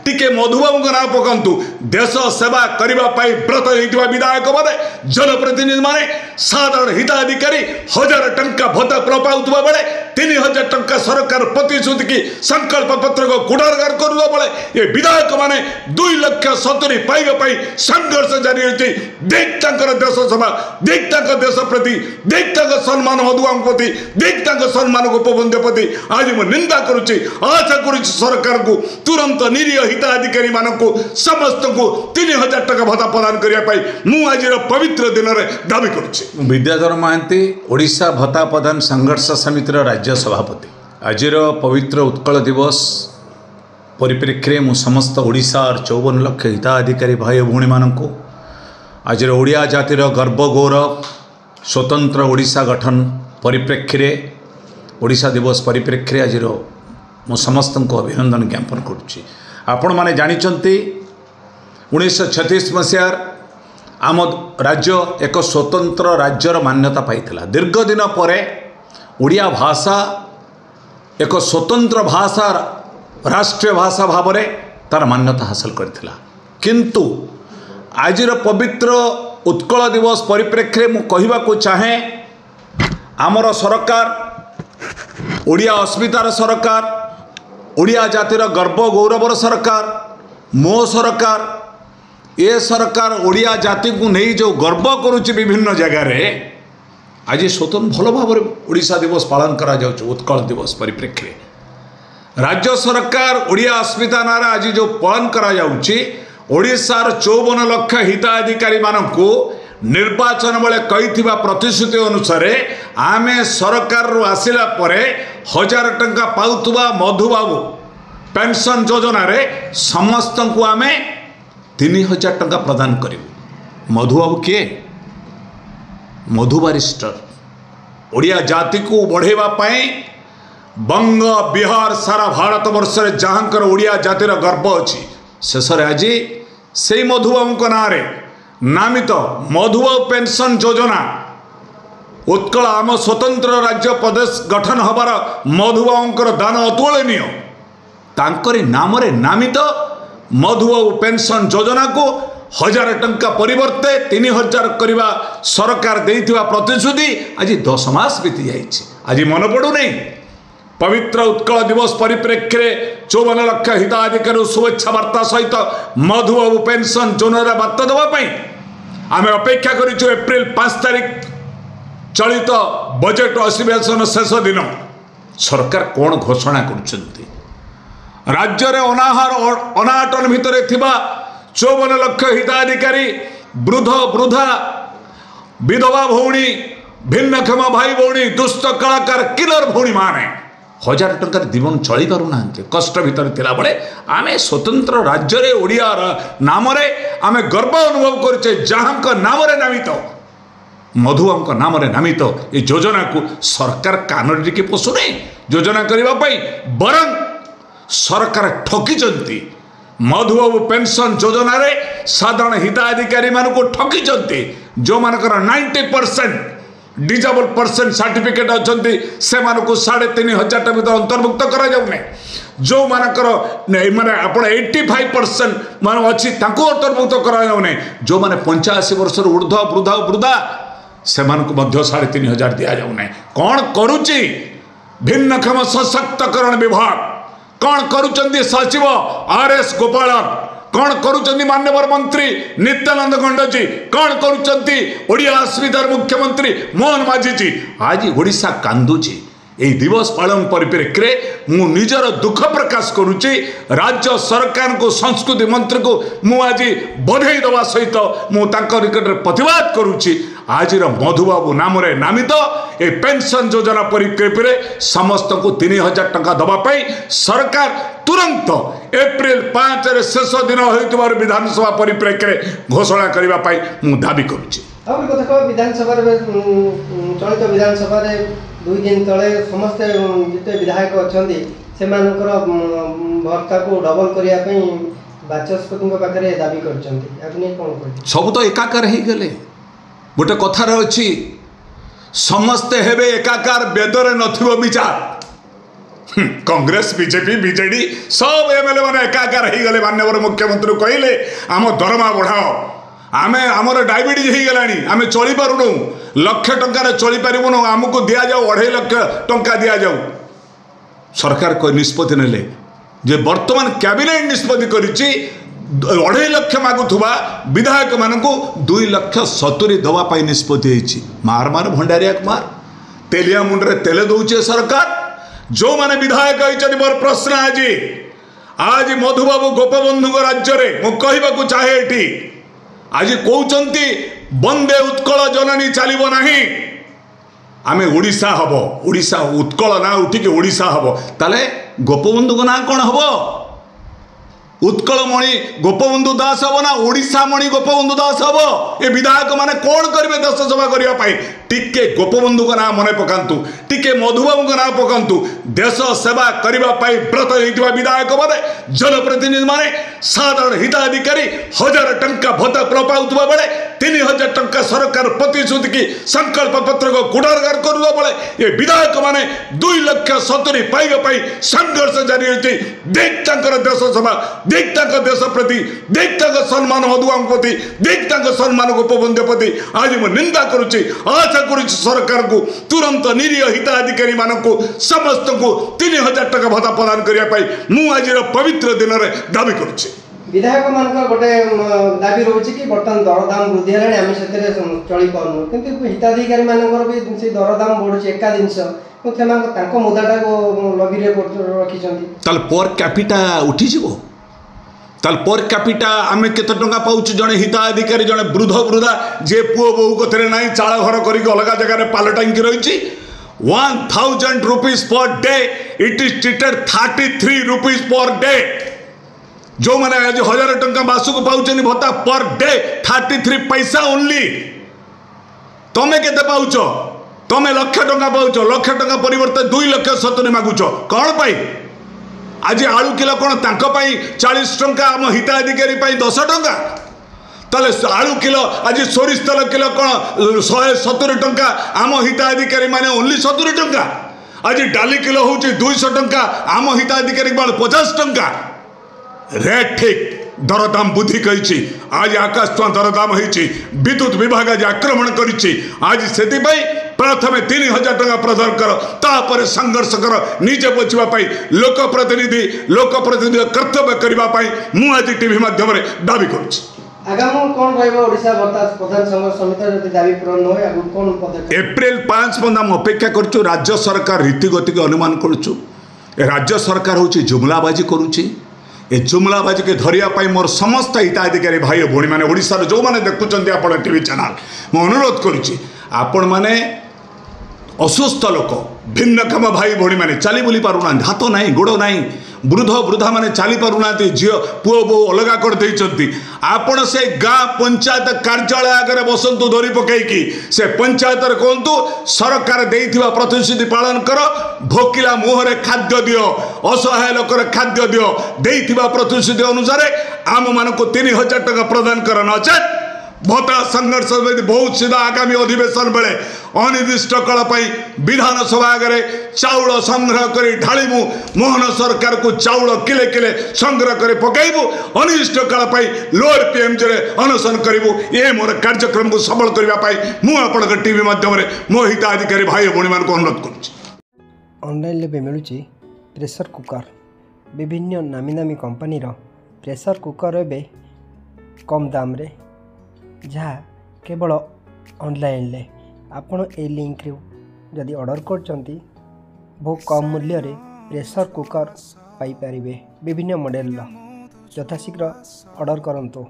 टिके मधुबाबू ना पकातु देश सेवा करने व्रत होता विधायक मैंने जनप्रतिनिधि माने साधारण हिताधिकारी 1000 टंका भत्ता पाउवा बेले 3000 टंका सरकार प्रतिश्रुति की संकल्प पत्र को कुड़ारगार करुवा बेले ये विधायक माने 2,70,000 पाइबा संघर्ष जारी रही देख देश सेवा देख देश प्रति देख सम्मान मधुबाबू प्रति देख सम्मान गोपबंधु प्रति आज मैं निंदा करुच्ची आशा करुच्ची सरकार को तुरंत निरीह हिताधिकारी मानक समस्त को 3000 टका भत्ता प्रदान करने मु आज पवित्र दिन में दाबी करुच्ची। विद्याधर महांती ओडिशा भत्ता प्रदान संघर्ष समितिर राज्य सभापति आज पवित्र उत्कल दिवस परिप्रेक्षी मु समस्त ओडिशा 54 लाख हिताधिकारी भाई भौणी मानक आज ओडिया जातिर गर्व गौरव स्वतंत्र ओडिशा गठन परिप्रेक्षी ओडिशा दिवस परिप्रेक्षी आज मु समस्त को अभिनंदन ज्ञापन करुच्ची। आपण माने जानिचंती 1936 मसीहार आम राज्य एक स्वतंत्र राज्यर मान्यता पाइथिला। दीर्घ दिन परे ओडिया भाषा एक स्वतंत्र भाषा राष्ट्रीय भाषा भाव में तार मान्यता हासिल करथिला। किंतु आजिर पवित्र उत्कल दिवस परिप्रेक्षी मु कहबा को चाहे आमर सरकार ओडिया अस्मितार सरकार ओडिया जातिर गर्व गौरवर सरकार मो सरकार ये सरकार ओडिया जाति को नहीं जो गर्व करुच्ची विभिन्न जगार आज स्वतंत्र भल भाव ओडिशा दिवस पालन करा जाउछ। उत्कल दिवस परिप्रेक्षी राज्य सरकार ओडिया अस्मिता नारा आज जो पालन करा जाउछि ओडिशार 54 लाख हिताधिकारी मानकु निर्वाचन बेले कहिथिबा प्रतिश्रुति अनुसार आमे सरकार रो आसिला परे 1000 टंका पाउतुबा मधुबाबू पेंशन योजना रे समस्त को आमे 3000 टंका प्रदान करिवु। मधुबाबू किए मधु बारिस्टर ओडिया जाति को बढ़ेवा पाए बंग बिहार सारा भारत वर्ष रे जहाँकर ओडिया जातिर गर्व अच्छी शेष आज से मधुबाबू ना नामित मधुबाबू पेंशन योजना उत्कल आम स्वतंत्र राज्य प्रदेश गठन हबार मधुबाबूंकर दान अतुलनीय तांकरी नाम रे नामित मधुबाबू पेंशन योजना को 1000 टंका परिवर्ते 3000 करवा सरकार देइथिबा प्रतिश्रुति आज 10 मास बीती जाइछि। आज मन पड़ू नहीं पवित्र उत्कल दिवस परिप्रेक्षी 54 लाख हिताधिकारी शुभेच्छा वार्ता सहित मधुबाबू पेंशन योजना बार्ता देवाई आम अपेक्षा करूँ एप्रिल 5 तारिख चलित बजेट अधिवेशन शेष दिन सरकार कौन घोषणा कर राज्य रे अनाहार अनाटन भितर थिबा 54 लाख हिताधिकारी वृद्ध वृद्धा विधवा भौणी भिन्नक्षम भाई भौणी दुष्ट कलाकार किलर भौणी माने 1000 टंकार जीवन चली पारु ना कष्ट भितर थिला बळे आमे स्वतंत्र राज्य रे ओडिया नाम रे आमे गर्व अनुभव करछे जहाँक नाम रे नामित मधुबाबूंक नाम रे नामित ये योजना को सरकार कान टिके पोषुने योजना करबा पई बरं सरकार ठकिचंती मधुबाबू पेंशन योजना रे साधारण हिताधिकारी मान को ठकिचंती जो मानकर 90% डिजेबल पर्सन सर्टिफिकेट अच्छी से 3500 भर अंतर्भुक्त करा जाउने जो मानकर माने आपण 85% मान अच्छी अंतर्भुक्त करा जाउने जो माने 85 वर्ष ऊर्ध वृद्धा वृद्धा से 3500 दिया जाउने। कौन करुची भिन्नक्षम सशक्तकरण विभाग कौन करुचंदी सचिव RS गोपालन कौन करुचंदी माननीय मंत्री नित्यानंद गंड जी कौन करुचंदी ओडिया अस्मितार मुख्यमंत्री मोहन माझी जी आज ओडिशा कांदुची यही दिवस पालन परिप्रेक्षी मु निजर दुख प्रकाश करुच्ची राज्य सरकार को संस्कृति मंत्री को मु आज बधाई दवा सहित मु निकट प्रतिवाद करुच्ची आज मधुबाबू नाम रे नामित ए पेंशन योजना परिप्रेक्षी समस्त को 3000 टंका दवाई सरकार तुरंत एप्रिल 5 रे शेष दिन होइतबार विधानसभा परिप्रेक्षी घोषणा करने मु दाबी करुच्ची। विधानसभा चलित विधानसभा 2 दिन तले समस्त जिते विधायक अच्छा से भत्ता को डबल करने बाचस्पति पाखे दाबी कर सब तो एकाकार हो गले गोटे कथार अच्छी समस्ते हेबे एकाकार वेदरे नथिबो विचार कांग्रेस बीजेपी बीजेडी सब एमएलए मैंने एकाकार हो गले माननीय मुख्यमंत्री कहले आम दरमा बढ़ाओ आमे आमर डायबिटीज हो गलानी आम चली पारुनु लक्ष टंकार चली पारूनु आमको दि जाऊ 2.5 लाख टंका दि जाऊ सरकार निष्पत्ति नेले जे वर्तमान कैबिनेट निष्पत्ति करिछि 2.5 लाख मागुथुबा विधायक मानकु 2,70,000 दवा निष्पत्ति होइछि मार मार भंडारिया मार तेलिया मुंडरे तेल दौचे सरकार जो माने विधायक होइछनि मोर प्रश्न आज मधुबाबू गोपबंधु राज्य रे मु कहबाकू चाहे एठी आज कहउचंती वंदे उत्कल जननी चलिबो नाही आमे ओडिशा हबो ओडिशा उत्कल ना उठिके ओडिशा हबो ताले गोपबंधु ना कोन हबो उत्कलमणि गोपबंधु दास हम ना ओडिशामणि गोपबंधु दास हम ये विधायक माने कौन करेंगे देश सेवा करने टिके गोपबंधु ना मन पकातु टिके मधुबाबू ना पकातु देश सेवा करने व्रत होता विधायक मैंने जनप्रतिनिधि माने साधारण हिताधिकारी 1,000 टंका भत्ता पाउथुबा बेले 3,000 टंका सरकार प्रतिश्रुति की संकल्प पत्र को गुणागार करुवा बेले ये विधायक माने 2,70,000 पाइबा संघर्ष जारी रही देख देश सेवा देख देश प्रति देख सम्मान मधुबाबू प्रति देख सम्मान गोपबंधु प्रति आज मुझे निंदा करुच्ची आशा करुच्ची सरकार को तुरंत निरीह हिताधिकारी मानक समस्त को 3,000 टंका भत्ता प्रदान करने मु आज पवित्र दिन में दाबी करुच्ची विधायक मान गोटे दाबी रोचे कि बर्तमान दरदाम वृद्धि है आम से चली पार्नु कि हिताधिकारी मानकर भी से दरदाम बढ़ुचे एका जिनस मुदाटा को लगी रखी पर कैपिटा उठीजिवो पर कैपिटा आम केत टंका पाउछु जने हिताधिकारी जने वृद्ध वृद्धा जे पुओ बहु कथरे नाही चाळ घर करिक अलग जगह पालटांकी रही 1,000 rupees per day it is treated 33 rupees per day जो मैंने आज 1,000 टंका मासक पाउछन भत्ता पर डे 33 पैसा ओनली तमे केते पाउछ तमे लक्ष टंका पाउछ लक्ष टंका परिवर्ते 2,70,000 मागुछ कौन पाई आज आलू किलो कौन तांको पाई 40 टंका आम हिताधिकारी 10 टंका ताले आलू किलो आज सोरिष तेल किलो कौन 170 टंका आम हिताधिकारी माने ओनली 70 टंका आज डाली किलो हूँ 200 टंका आम हिताधिकारी 50 टंका रेट ठीक दरदाम बुद्धि कही आज आकाश छुआ दरदाम होती विद्युत विभाग आज आक्रमण करी आज से प्रथम 3,000 टंका प्रदान कर तापर संघर्ष कर निजे बचापी लोकप्रतिनिधि कर्तव्य करने मु आज टीवी माध्यम दाबी करुच्ची आगामी कौन ओडिशा प्रधान संघर्ष समिति दाबी पूरण होय कौन पदक्षेप एप्रिल 5 पद हम अपेक्षा करूँ राज्य सरकार रीतिगति के अनुमान करुँ राज्य सरकार हूँ जुमलाबाजी करुच्ची ए जुमलाबाजी के धरिया मोर समस्त हिताधिकारी भाई भौणी मैंने ओडिशार जो मैंने देखुं आप टीवी चैनल मु अनुरोध करुच्ची आपण मैंने असुस्थ लोक भिन्नक्षम भाई भौणी मैंने चली बुली पारुना हाथ ना गोड़ ना वृद्ध वृद्धा मैंने चली पारुना झील पुओ बो अलग कर आपण से गाँ पंचायत कार्यालय आगे बसतु धरी पकईकि से पंचायत कहतु सरकार देइथिबा प्रतिश्रुति पालन कर भोकिला मुहरे खाद्य दियो असहाय लोकर खाद्य दियो देइथिबा प्रतिश्रुति अनुसार आम मानक 3,000 टंका प्रदान कर नचेत भत्ता संघर्ष बहुत सीधा आगामी अधिवेशन बेले अनिर्दिष्ट काल विधानसभा आगे चाउल संग्रह कर ढाणीमु मोहन सरकार को चाउल किले किले संग्रह कर पकईबू अनिर्दिष्ट काल लोअर पीएमजी अनशन करूँ ये मोर कार्यक्रम को सबल करने मुझे टीवी माध्यम मो हिताधिकारी भाई भौणी मान अनुरोध ऑनलाइन भी मिलूँ प्रेशर कुकर विभिन्न नामी नामी कंपनी प्रेशर कुकर ए कम दाम रे जहाँ केवल ऑनलाइन ले आपण ए लिंक रे जदि ऑर्डर करचंती बहुत कम मूल्य रे प्रेशर कुकर पाई परिबे विभिन्न मॉडल यथाशीघ्र ऑर्डर करंतु।